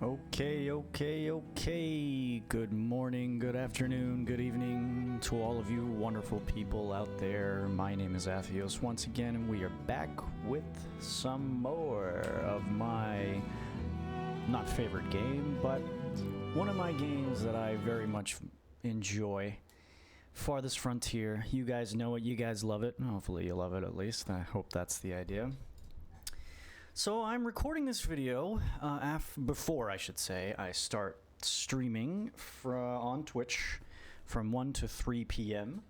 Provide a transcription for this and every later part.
Okay. Good morning, good afternoon, good evening to all of you wonderful people out there. My name is Athios once again, and we are back with some more of my not favorite game, but one of my games that I very much enjoy. Farthest Frontier. You guys know it, you guys love it. Hopefully you love it at least. I hope that's the idea. So I'm recording this video before, I should say, I start streaming on Twitch from 1 to 3 p.m.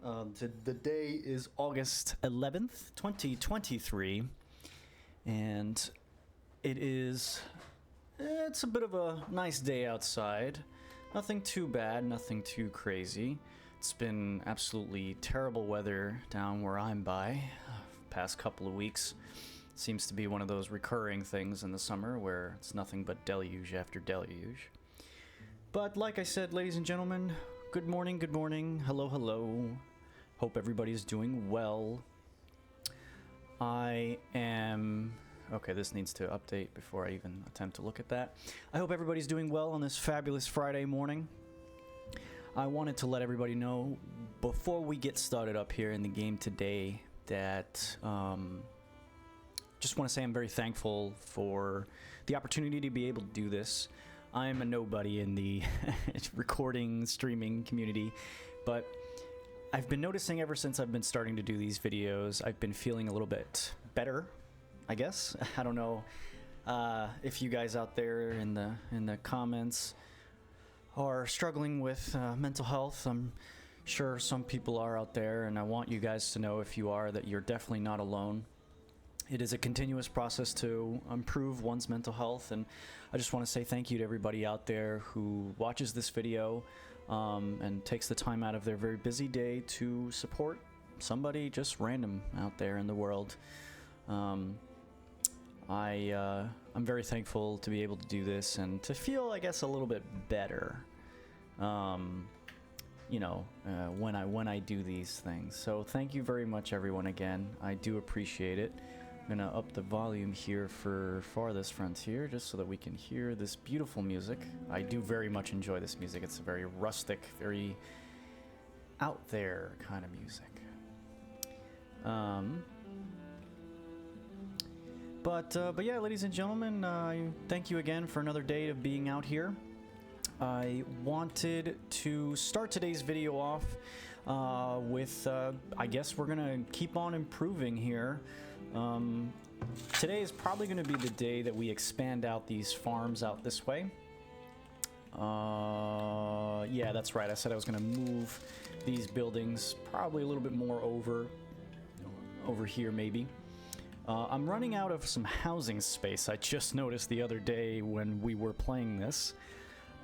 The day is August 11th, 2023, and it's a bit of a nice day outside. Nothing too bad, nothing too crazy. It's been absolutely terrible weather down where I'm by past couple of weeks. Seems to be one of those recurring things in the summer where it's nothing but deluge after deluge. But like I said, ladies and gentlemen, good morning, hello. Hope everybody's doing well. Okay, this needs to update before I even attempt to look at that. I hope everybody's doing well on this fabulous Friday morning. I wanted to let everybody know before we get started up here in the game today that just want to say I'm very thankful for the opportunity to be able to do this. I'm a nobody in the recording, streaming community, but I've been noticing ever since I've been starting to do these videos, I've been feeling a little bit better, I guess. I don't know if you guys out there in the comments are struggling with mental health. I'm sure some people are out there, and I want you guys to know, if you are, that you're definitely not alone. It is a continuous process to improve one's mental health, and I just want to say thank you to everybody out there who watches this video and takes the time out of their very busy day to support somebody just random out there in the world. I'm very thankful to be able to do this and to feel, I guess, a little bit better, when I do these things. So thank you very much, everyone. Again, I do appreciate it. I'm gonna up the volume here for Farthest Frontier just so that we can hear this beautiful music. I do very much enjoy this music. It's a very rustic, very out there kind of music. But yeah, ladies and gentlemen, thank you again for another day of being out here. I wanted to start today's video off with, I guess we're gonna keep on improving here. Today is probably going to be the day that we expand out these farms out this way. Yeah, that's right. I said I was going to move these buildings probably a little bit more over here, maybe. I'm running out of some housing space. I just noticed the other day when we were playing this.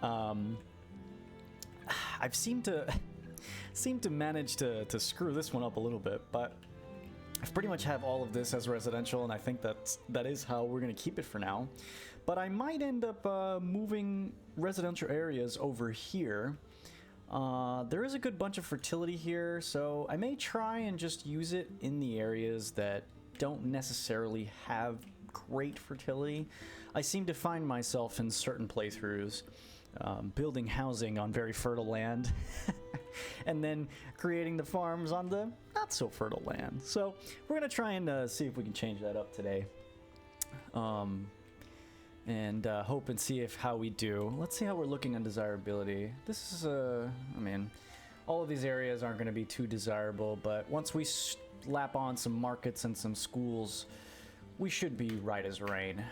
I've seemed to manage to screw this one up a little bit, but I pretty much have all of this as residential, and I think that is how we're going to keep it for now. But I might end up moving residential areas over here. There is a good bunch of fertility here, so I may try and just use it in the areas that don't necessarily have great fertility. I seem to find myself in certain playthroughs building housing on very fertile land and then creating the farms on the not so fertile land. So we're gonna try and see if we can change that up today, and hope and see how we do. Let's see how we're looking on desirability. This is I mean, all of these areas aren't going to be too desirable, but once we slap on some markets and some schools, we should be right as rain.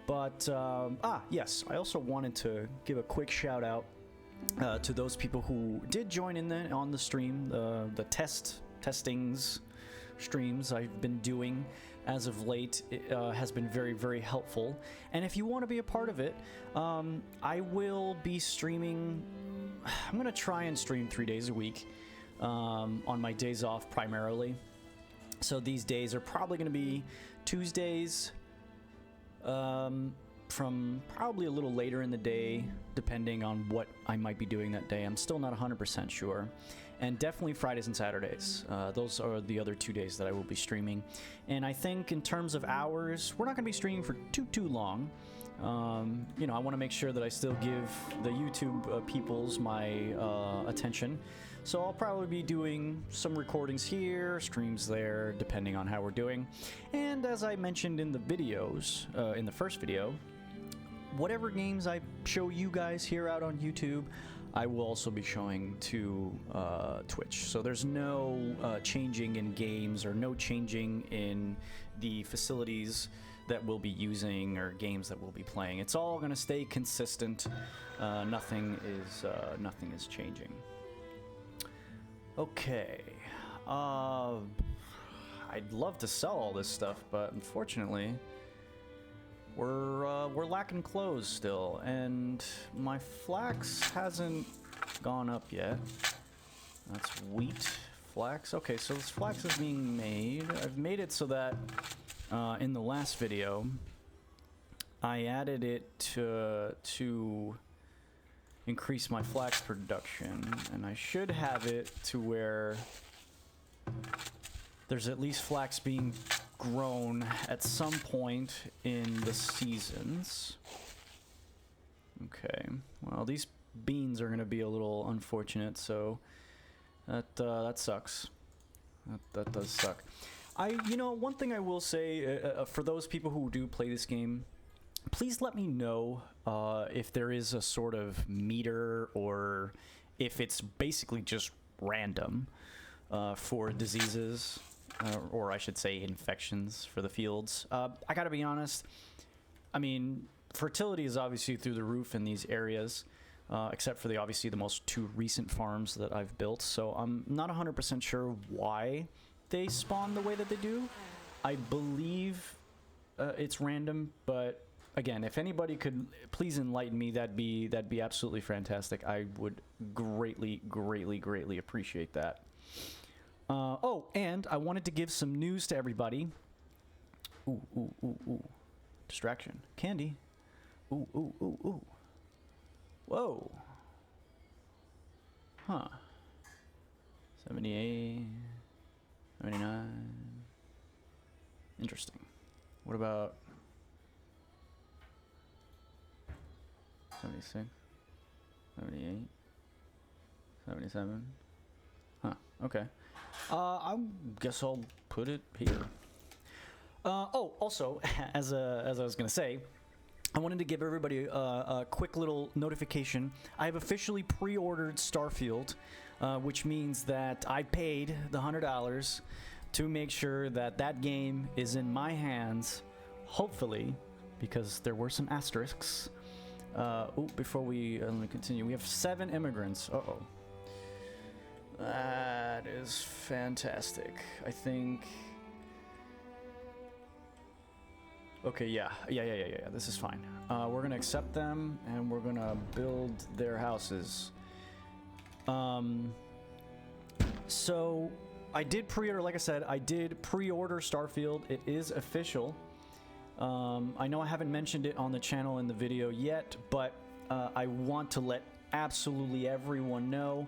But yes, I also wanted to give a quick shout out to those people who did join in on the stream, the testings streams I've been doing as of late. It has been very, very helpful. And if you want to be a part of it, I will be streaming. I'm going to try and stream 3 days a week on my days off primarily. So these days are probably going to be Tuesdays, from probably a little later in the day, depending on what I might be doing that day. I'm still not 100% sure. And definitely Fridays and Saturdays. Those are the other 2 days that I will be streaming. And I think in terms of hours, we're not going to be streaming for too long. You know, I want to make sure that I still give the YouTube peoples my attention. So I'll probably be doing some recordings here, streams there, depending on how we're doing. And as I mentioned in the videos, in the first video, whatever games I show you guys here out on YouTube, I will also be showing to Twitch. So there's no changing in games or no changing in the facilities that we'll be using or games that we'll be playing. It's all going to stay consistent. Nothing is changing. Okay. I'd love to sell all this stuff, but unfortunately, we're lacking clothes still, and my flax hasn't gone up yet. That's wheat, flax. Okay, so this flax is being made. I've made it so that in the last video, I added it to increase my flax production, and I should have it to where there's at least flax being grown at some point in the seasons. Okay, well, these beans are going to be a little unfortunate, so that sucks. That does suck. You know, one thing I will say, for those people who do play this game, please let me know if there is a sort of meter or if it's basically just random for diseases, or I should say infections for the fields. I gotta be honest, I mean, fertility is obviously through the roof in these areas, except for obviously the most two recent farms that I've built, so I'm not 100% sure why they spawn the way that they do. I believe it's random, but again, if anybody could please enlighten me, that'd be absolutely fantastic. I would greatly appreciate that. Oh, and I wanted to give some news to everybody. Ooh. Distraction. Candy. Ooh. Whoa. Huh. 78. 79. Interesting. What about 76? 78? 77? Huh. Okay. I guess I'll put it here. Oh, also, as I was gonna say, I wanted to give everybody a quick little notification. I have officially pre-ordered Starfield, which means that I paid the $100 to make sure that that game is in my hands, hopefully, because there were some asterisks. Before we let me continue, we have 7 immigrants. Uh-oh. That is fantastic. I think... Okay, yeah. This is fine. We're gonna accept them, and we're gonna build their houses. So, I did pre-order, like I said, I did pre-order Starfield. It is official. I know I haven't mentioned it on the channel in the video yet, but I want to let absolutely everyone know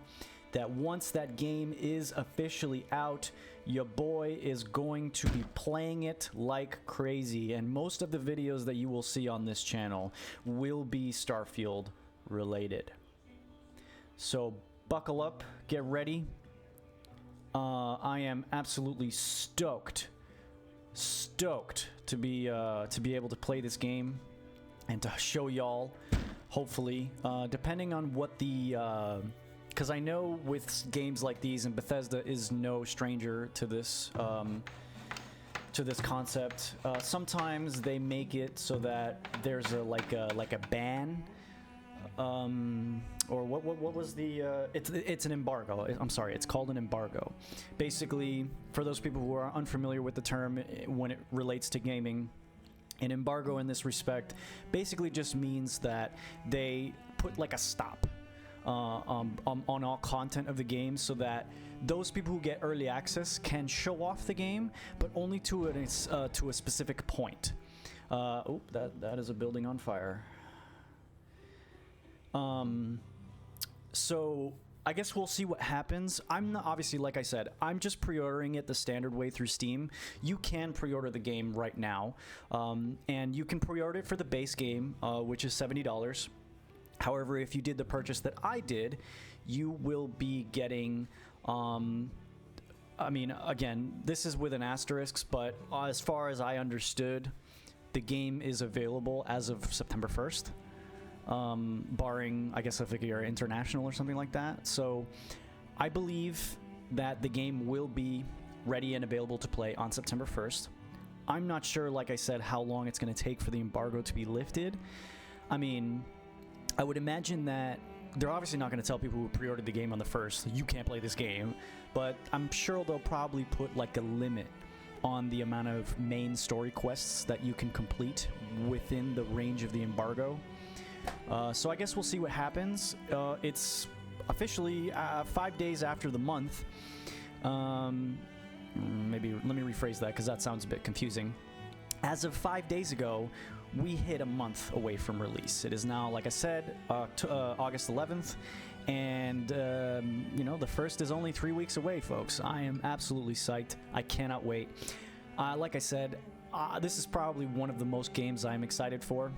that once that game is officially out, your boy is going to be playing it like crazy, and most of the videos that you will see on this channel will be Starfield related. So buckle up, get ready. I am absolutely stoked to be able to play this game and to show y'all, hopefully, depending on what the because I know with games like these, and Bethesda is no stranger to this concept. Sometimes they make it so that there's like a ban, or what was the? It's an embargo. I'm sorry, it's called an embargo. Basically, for those people who are unfamiliar with the term when it relates to gaming, an embargo in this respect basically just means that they put like a stop on all content of the game, so that those people who get early access can show off the game, but only to a specific point. Oh, that is a building on fire. So I guess we'll see what happens. I'm not, obviously, like I said, I'm just pre-ordering it the standard way through Steam. You can pre-order the game right now, and you can pre-order it for the base game, which is $70. However, if you did the purchase that I did, you will be getting, I mean, again, this is with an asterisk, but as far as I understood, the game is available as of September 1st. Barring, I guess, if you're international or something like that. So I believe that the game will be ready and available to play on September 1st. I'm not sure, like I said, how long it's going to take for the embargo to be lifted. I mean, I would imagine that they're obviously not going to tell people who pre-ordered the game on the 1st, you can't play this game, but I'm sure they'll probably put like a limit on the amount of main story quests that you can complete within the range of the embargo. So I guess we'll see what happens. It's officially 5 days after the month. Maybe let me rephrase that because that sounds a bit confusing. As of 5 days ago, we hit a month away from release. It is now, like I said, August 11th, and you know, the 1st is only 3 weeks away, folks. I am absolutely psyched. I cannot wait. Like I said, this is probably one of the most games I'm excited for.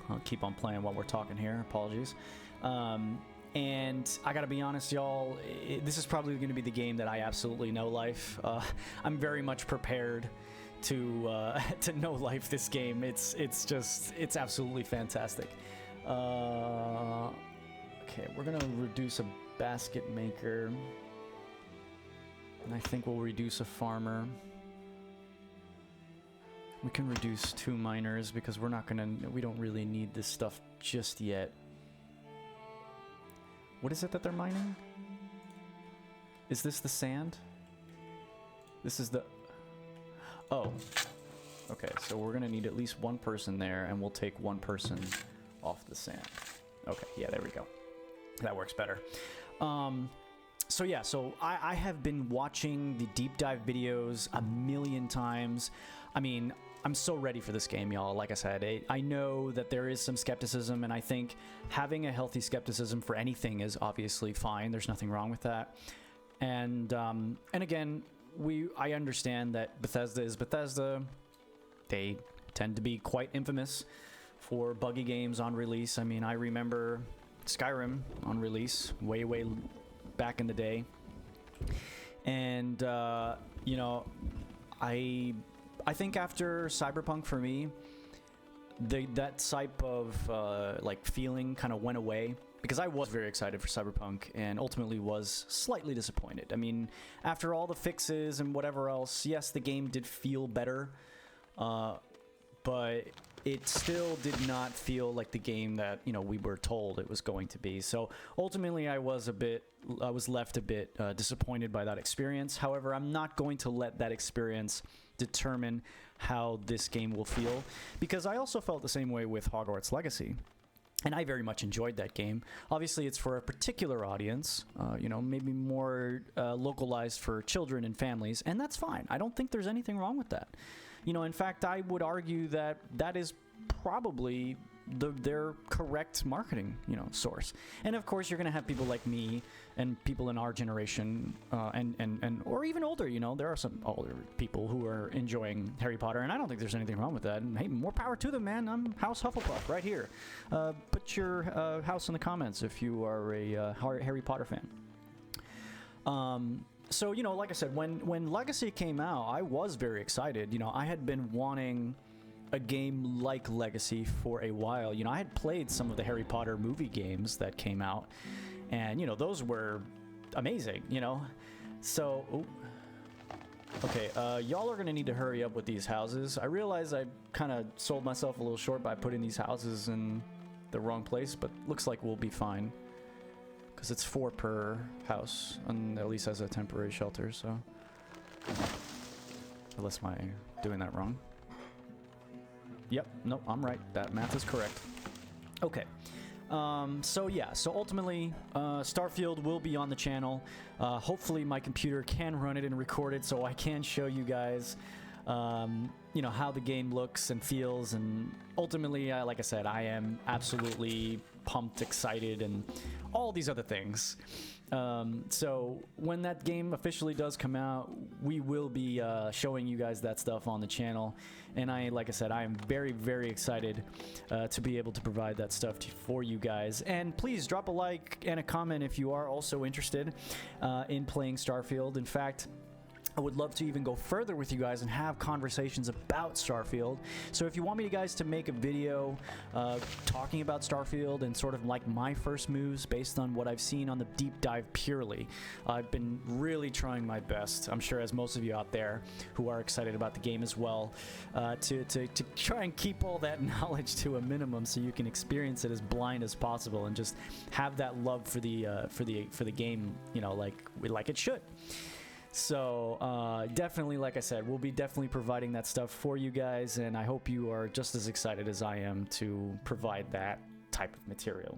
I'll keep on playing while we're talking here. Apologies. And I gotta be honest, y'all, this is probably going to be the game that I absolutely know life. I'm very much prepared to know life this game. It's absolutely fantastic. Okay, we're gonna reduce a basket maker, and I think we'll reduce a farmer. We can reduce 2 miners because we don't really need this stuff just yet. What is it that they're mining? Is this the sand? This is the... Oh. Okay, so we're gonna need at least 1 person there, and we'll take 1 person off the sand. Okay, yeah, there we go. That works better. So yeah, so I have been watching the deep dive videos a million times. I mean, I'm so ready for this game, y'all. Like I said, I know that there is some skepticism, and I think having a healthy skepticism for anything is obviously fine. There's nothing wrong with that. And again, I understand that Bethesda is Bethesda. They tend to be quite infamous for buggy games on release. I mean, I remember Skyrim on release way back in the day. And, you know, I think after Cyberpunk, for me, that type of like feeling kind of went away, because I was very excited for Cyberpunk and ultimately was slightly disappointed. I mean, after all the fixes and whatever else, yes, the game did feel better, but it still did not feel like the game that, you know, we were told it was going to be. So ultimately, I was left a bit disappointed by that experience. However, I'm not going to let that experience determine how this game will feel, because I also felt the same way with Hogwarts Legacy, and I very much enjoyed that game. Obviously, it's for a particular audience, you know, maybe more localized for children and families, and that's fine. I don't think there's anything wrong with that. You know, in fact, I would argue that that is probably their correct marketing, you know, source. And of course, you're going to have people like me and people in our generation, and or even older. You know, there are some older people who are enjoying Harry Potter, and I don't think there's anything wrong with that. And hey, more power to them, man. I'm House Hufflepuff right here. Put your house in the comments if you are a Harry Potter fan. So, you know, like I said, when Legacy came out, I was very excited. You know, I had been wanting a game like Legacy for a while. You know, I had played some of the Harry Potter movie games that came out, and, you know, those were amazing, you know? So, okay, y'all are gonna need to hurry up with these houses. I realize I kind of sold myself a little short by putting these houses in the wrong place, but looks like we'll be fine, because it's 4 per house, and at least as a temporary shelter, so... Unless am I doing that wrong? Yep, nope, I'm right. That math is correct. Okay. So yeah, so ultimately, Starfield will be on the channel. Hopefully my computer can run it and record it so I can show you guys, you know, how the game looks and feels. And ultimately, like I said, I am absolutely pumped, excited, and all these other things. So when that game officially does come out, we will be showing you guys that stuff on the channel. And like I said, I am very, very excited to be able to provide that stuff for you guys. And please drop a like and a comment if you are also interested in playing Starfield. In fact, I would love to even go further with you guys and have conversations about Starfield. So if you want me guys to make a video talking about Starfield and sort of like my first moves based on what I've seen on the deep dive purely, I've been really trying my best, I'm sure as most of you out there who are excited about the game as well, to try and keep all that knowledge to a minimum so you can experience it as blind as possible and just have that love for the game, you know, like it should. So definitely, like I said, we'll be definitely providing that stuff for you guys, and I hope you are just as excited as I am to provide that type of material.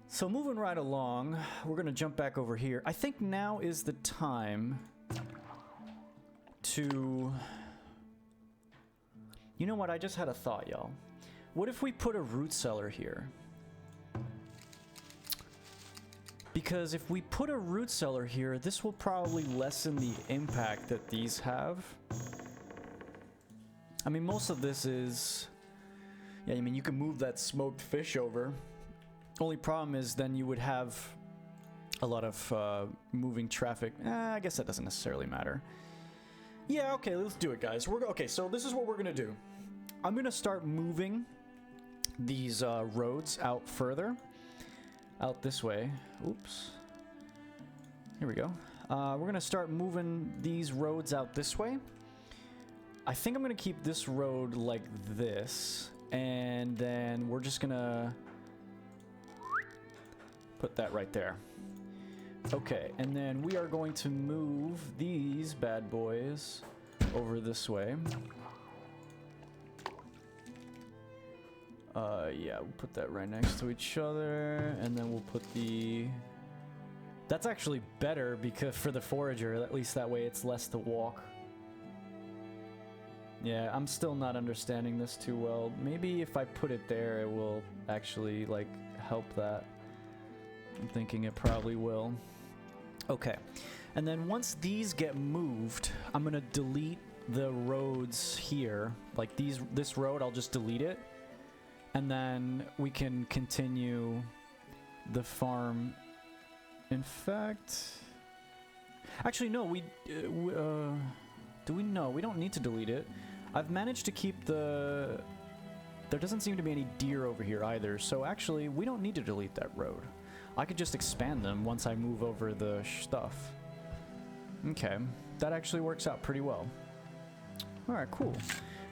So moving right along, we're going to jump back over here. I think now is the time to... You know what? I just had a thought, y'all. What if we put a root cellar here? Because if we put a root cellar here, this will probably lessen the impact that these have. I mean, most of this is... Yeah, I mean, you can move that smoked fish over. Only problem is then you would have a lot of moving traffic. I guess that doesn't necessarily matter. Yeah, okay, let's do it, guys. Okay, so this is what we're going to do. I'm going to start moving these roads out further. Out this way. Oops. Here we go. We're going to start moving these roads out this way. I think I'm going to keep this road like this. And then we're just going to put that right there. Okay, and then we are going to move these bad boys over this way. Yeah, we'll put that right next to each other, and then we'll put the... That's actually better because for the forager, at least that way it's less to walk. Yeah, I'm still not understanding this too well. Maybe if I put it there, it will actually, like, help that. I'm thinking it probably will. Okay, and then once these get moved, I'm gonna delete the roads here. Like this road, I'll just delete it. And then we can continue the farm. In fact... Actually, no, do we? No, we don't need to delete it. I've managed to keep the... There doesn't seem to be any deer over here either, so actually, we don't need to delete that road. I could just expand them once I move over the stuff. Okay, that actually works out pretty well. Alright, cool.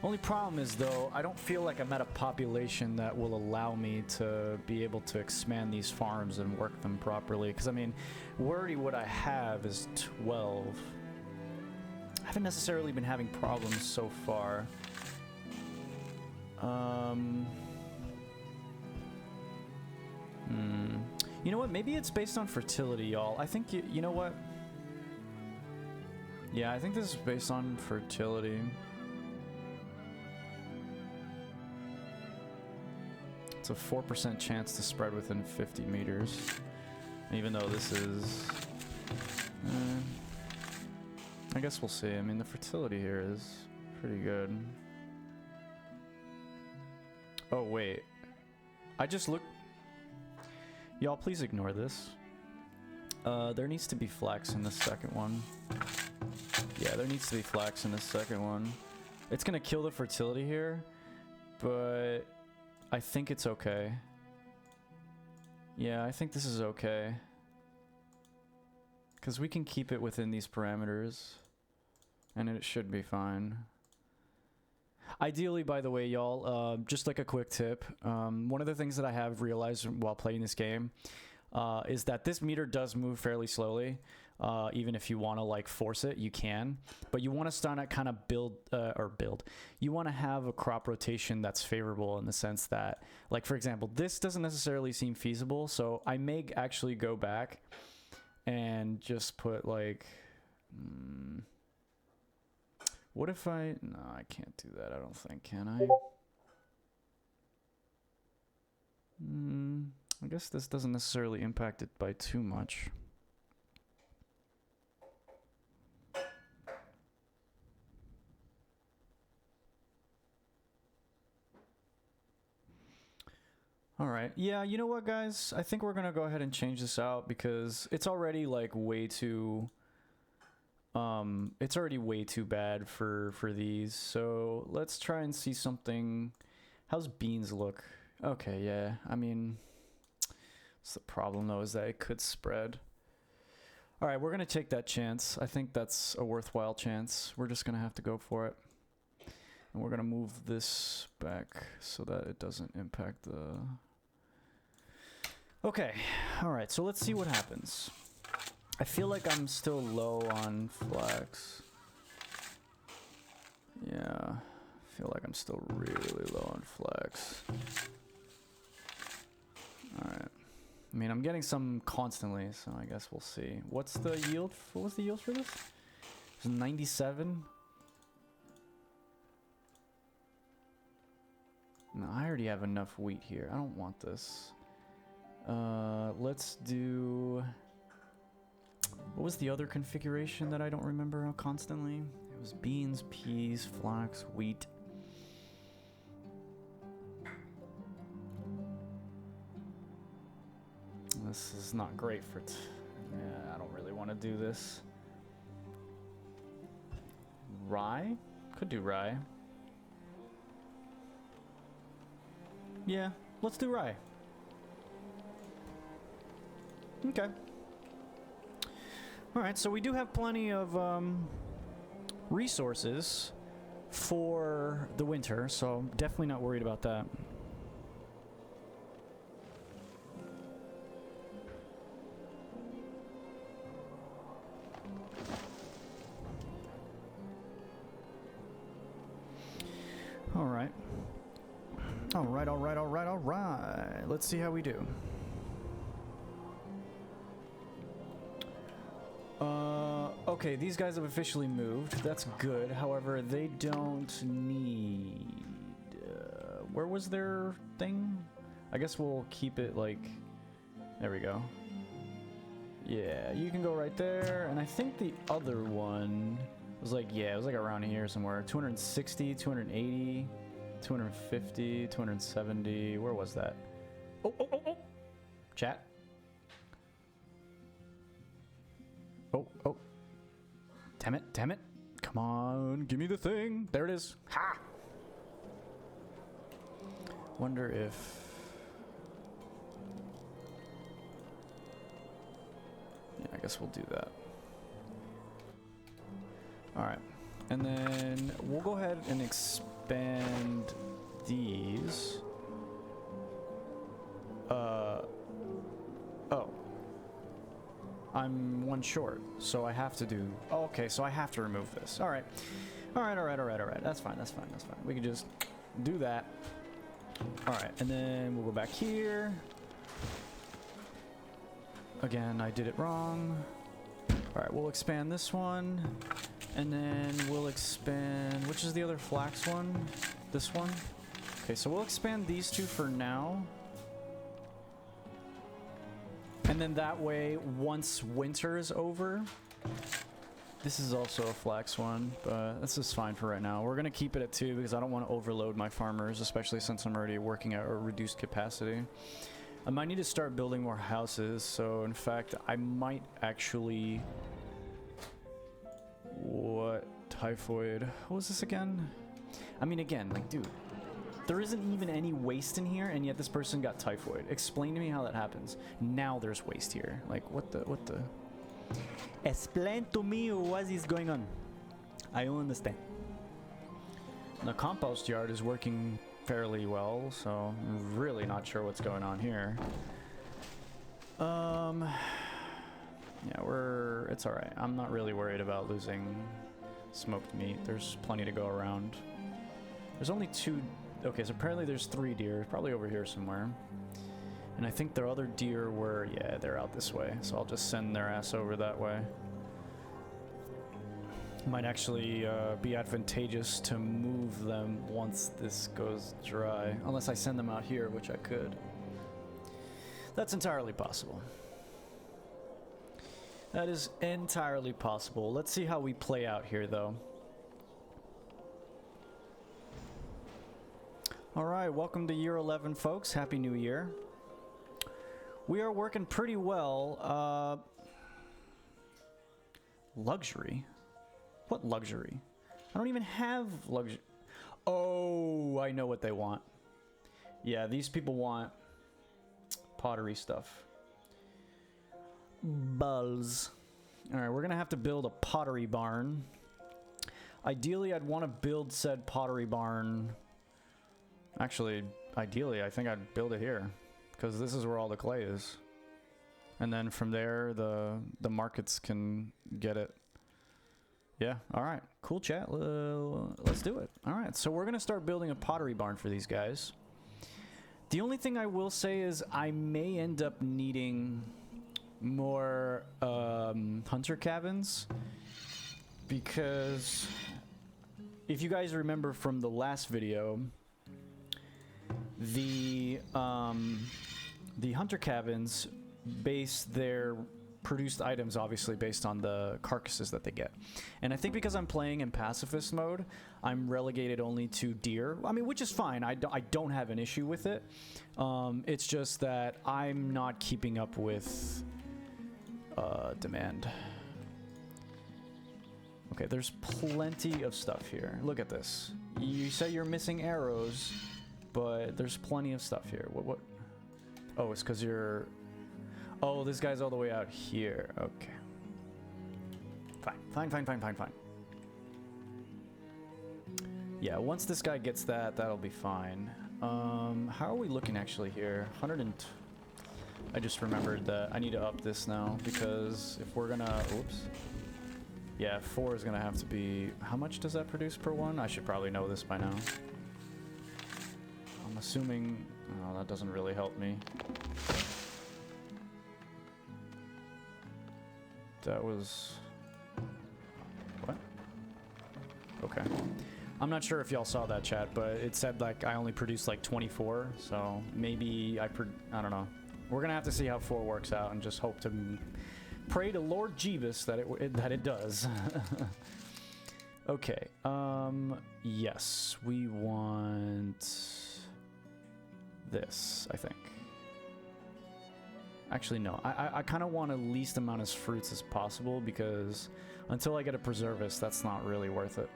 Only problem is, though, I don't feel like I'm at a population that will allow me to be able to expand these farms and work them properly. Because, I mean, already what I have is 12. I haven't necessarily been having problems so far. You know what? Maybe it's based on fertility, y'all. I think, you know what? Yeah, I think this is based on fertility. It's a 4% chance to spread within 50 meters. Even though this is... I guess we'll see. I mean, the fertility here is pretty good. Oh, wait. I just looked... Y'all, please ignore this. There needs to be flax in the second one. Yeah, there needs to be flax in the second one. It's gonna kill the fertility here, but I think it's okay. Yeah, I think this is okay. Because we can keep it within these parameters, and it should be fine. Ideally, by the way, y'all, just like a quick tip, one of the things that I have realized while playing this game is that this meter does move fairly slowly. Even if you want to like force it, you can, but you want to start at kind of build. You want to have a crop rotation that's favorable in the sense that, like, for example, this doesn't necessarily seem feasible, so I may actually go back and just put like, what if I, no, I can't do that, I don't think, can I? I guess this doesn't necessarily impact it by too much. All right. Yeah, you know what, guys? I think we're going to go ahead and change this out because it's already like way too it's already way too bad for these. So, let's try and see something. How's beans look? Okay, yeah. I mean, what's the problem though is that it could spread. All right, we're going to take that chance. I think that's a worthwhile chance. We're just going to have to go for it. And we're going to move this back so that it doesn't impact the... Okay, all right, so let's see what happens. I feel like I'm still low on flax. Yeah, I feel like I'm still really low on flax. All right. I mean, I'm getting some constantly, so I guess we'll see. What's the yield? What was the yield for this? It's 97. No, I already have enough wheat here. I don't want this. Let's do... What was the other configuration that I don't remember constantly? It was beans, peas, flax, wheat. This is not great for... Yeah, I don't really want to do this. Rye? Could do rye. Yeah, let's do rye. Okay. Alright, so we do have plenty of resources for the winter, so definitely not worried about that. Alright. Alright, alright, alright, alright. Let's see how we do. Okay, these guys have officially moved. That's good. However, they don't need... where was their thing? I guess we'll keep it like... There we go. Yeah, you can go right there. And I think the other one was like, yeah, it was like around here somewhere. 260, 280, 250, 270. Where was that? Oh, oh, oh, oh! Chat. Oh, oh. Damn it, damn it. Come on, give me the thing. There it is. Ha! Wonder if... Yeah, I guess we'll do that. Alright. And then we'll go ahead and expand these. Oh. I'm one short, so I have to do... Oh, okay, so I have to remove this. Alright. Alright. That's fine. We can just do that. Alright, and then we'll go back here. Again, I did it wrong. Alright, we'll expand this one. And then we'll expand... Which is the other flax one? This one? Okay, so we'll expand these two for now. And then that way, once winter is over... This is also a flax one, but this is fine for right now. We're going to keep it at 2 because I don't want to overload my farmers, especially since I'm already working at a reduced capacity. I might need to start building more houses, so in fact, I might actually... What? Typhoid. What was this again? I mean, again, like, dude, there isn't even any waste in here, and yet this person got typhoid. Explain to me how that happens. Now there's waste here. Like, what the... Explain to me what is going on. I don't understand. The compost yard is working fairly well, so I'm really not sure what's going on here. Yeah, it's alright. I'm not really worried about losing smoked meat. There's plenty to go around. There's only 2... Okay, so apparently there's 3 deer, probably over here somewhere. And I think their other deer were... Yeah, they're out this way, so I'll just send their ass over that way. Might actually be advantageous to move them once this goes dry. Unless I send them out here, which I could. That's entirely possible. That is entirely possible. Let's see how we play out here, though. Alright, welcome to year 11, folks. Happy New Year. We are working pretty well. Luxury? What luxury? I don't even have luxury. Oh, I know what they want. Yeah, these people want pottery stuff. Buzz. Alright, we're gonna have to build a pottery barn. Ideally, I'd want to build said pottery barn. Actually, ideally, I think I'd build it here, because this is where all the clay is. And then from there, the markets can get it. Yeah, alright. Cool, chat. Let's do it. Alright, so we're going to start building a pottery barn for these guys. The only thing I will say is I may end up needing more hunter cabins, because if you guys remember from the last video, the hunter cabins base their produced items obviously based on the carcasses that they get. And I think because I'm playing in pacifist mode, I'm relegated only to deer. I mean, which is fine. I don't have an issue with it. It's just that I'm not keeping up with demand. Okay, there's plenty of stuff here. Look at this. You say you're missing arrows, but there's plenty of stuff here. What? Oh, it's because you're... Oh, this guy's all the way out here. Okay. Fine. Yeah, once this guy gets that, that'll be fine. How are we looking actually here? 100 and... I just remembered that I need to up this now, because if we're gonna... Oops. Yeah, 4 is gonna have to be... How much does that produce per one? I should probably know this by now. I'm assuming... Oh, that doesn't really help me. That was... What? Okay. I'm not sure if y'all saw that, chat, but it said like I only produced like 24, so maybe I don't know. We're gonna have to see how 4 works out and just hope to pray to Lord Jeebus that it does. Okay. Yes, we want this, I think. Actually, no. I kind of want the least amount of fruits as possible, because until I get a preservist, that's not really worth it.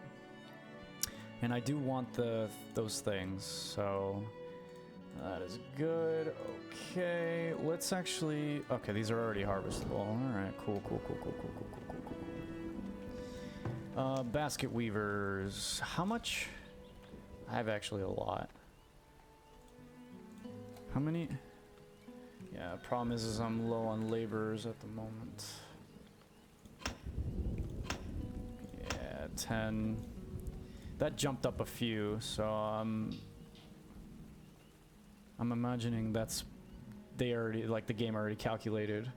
And I do want those things, so that is good. Okay, let's actually... Okay, these are already harvestable. All right, cool. Basket weavers. How much? I have actually a lot. How many? Yeah, problem is I'm low on laborers at the moment. Yeah, 10. That jumped up a few, so I'm imagining that's they already, like, the game already calculated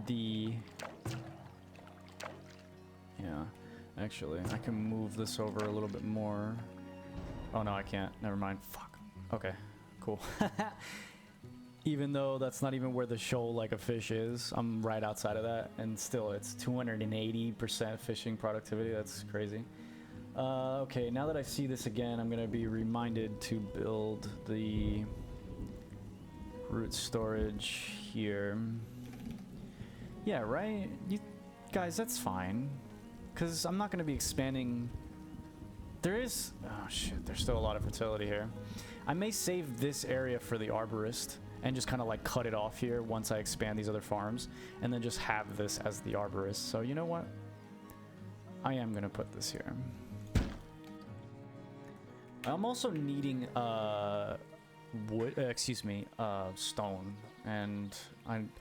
the... Yeah, actually, I can move this over a little bit more. Oh no, I can't. Never mind. Fuck. Okay, cool. Even though that's not even where the shoal like a fish is, I'm right outside of that, and still it's 280% fishing productivity. That's crazy. Okay, now that I see this again, I'm gonna be reminded to build the root storage here. Yeah, right? You guys, that's fine, because I'm not gonna be expanding. There is... Oh shit, there's still a lot of fertility here. I may save this area for the arborist and just kind of like cut it off here once I expand these other farms, and then just have this as the arborist. So you know what? I am gonna put this here. I'm also needing wood, stone, and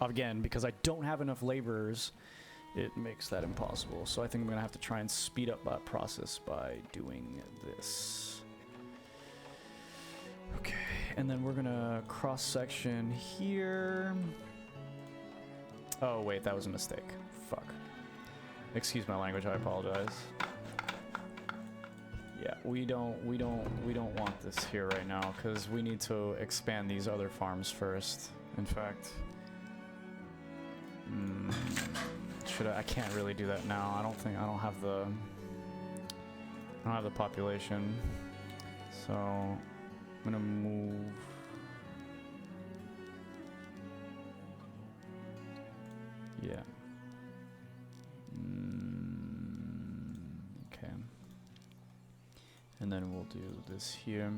again, because I don't have enough laborers, it makes that impossible. So I think I'm gonna have to try and speed up that process by doing this. Okay, and then we're gonna cross section here. Oh wait, that was a mistake. Fuck. Excuse my language, I apologize. Yeah, we don't want this here right now, because we need to expand these other farms first. in fact. I can't really do that now. I don't have the population. So I'm gonna move. Yeah. Okay. And then we'll do this here.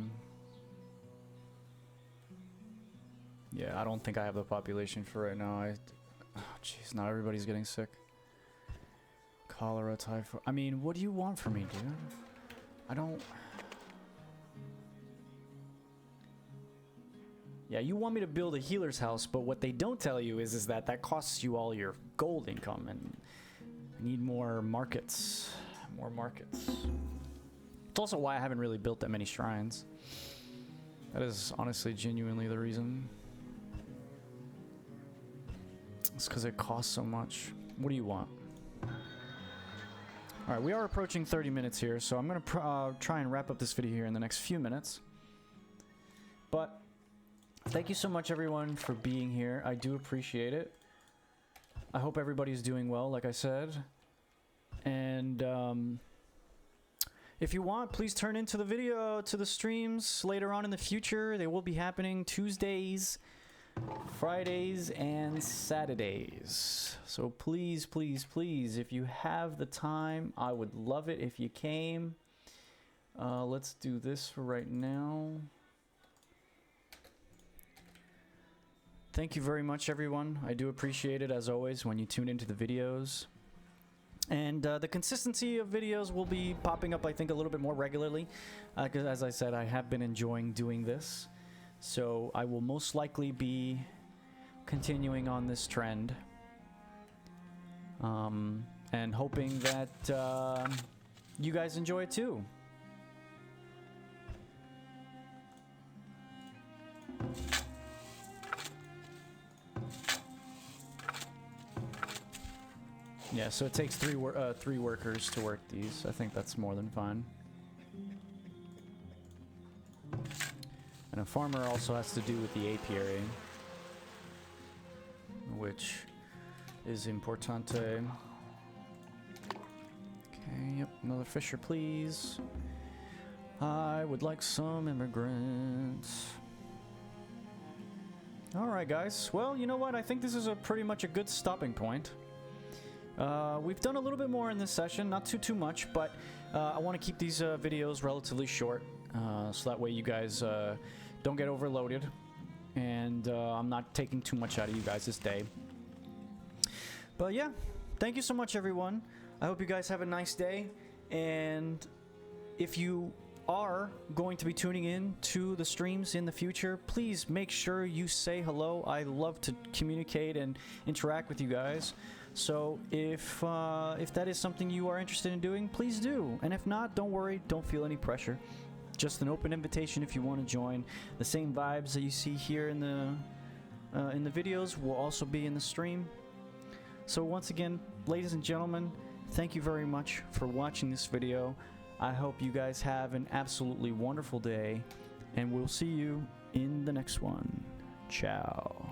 Yeah, I don't think I have the population for right now. Oh, jeez, not everybody's getting sick. Cholera, typhoid. I mean, what do you want from me, dude? I don't... Yeah, you want me to build a healer's house, but what they don't tell you is that that costs you all your gold income, and I need more markets. More markets. It's also why I haven't really built that many shrines. That is honestly genuinely the reason. It's because it costs so much. What do you want? Alright, we are approaching 30 minutes here, so I'm going to try and wrap up this video here in the next few minutes. But thank you so much, everyone, for being here. I do appreciate it. I hope everybody's doing well, like I said. And if you want, please turn into the video, to the streams later on in the future. They will be happening Tuesdays, Fridays, and Saturdays. So please, please, please, if you have the time, I would love it if you came. Let's do this for right now. Thank you very much, everyone. I do appreciate it, as always, when you tune into the videos. And the consistency of videos will be popping up, I think, a little bit more regularly. Because, as I said, I have been enjoying doing this. So I will most likely be continuing on this trend. And hoping that you guys enjoy it too. Yeah, so it takes three workers to work these. I think that's more than fine. And a farmer also has to do with the apiary, which is importante. Okay, yep, another fisher, please. I would like some immigrants. Alright, guys. Well, you know what? I think this is pretty much a good stopping point. We've done a little bit more in this session, not too much, but I want to keep these videos relatively short, so that way you guys don't get overloaded, and I'm not taking too much out of you guys this day. But yeah, thank you so much, everyone. I hope you guys have a nice day, and if you are going to be tuning in to the streams in the future, please make sure you say hello. I love to communicate and interact with you guys. So if that is something you are interested in doing, please do. And if not, don't worry, don't feel any pressure. Just an open invitation if you want to join. The same vibes that you see here in the videos will also be in the stream. So once again, ladies and gentlemen, thank you very much for watching this video. I hope you guys have an absolutely wonderful day, and we'll see you in the next one. Ciao.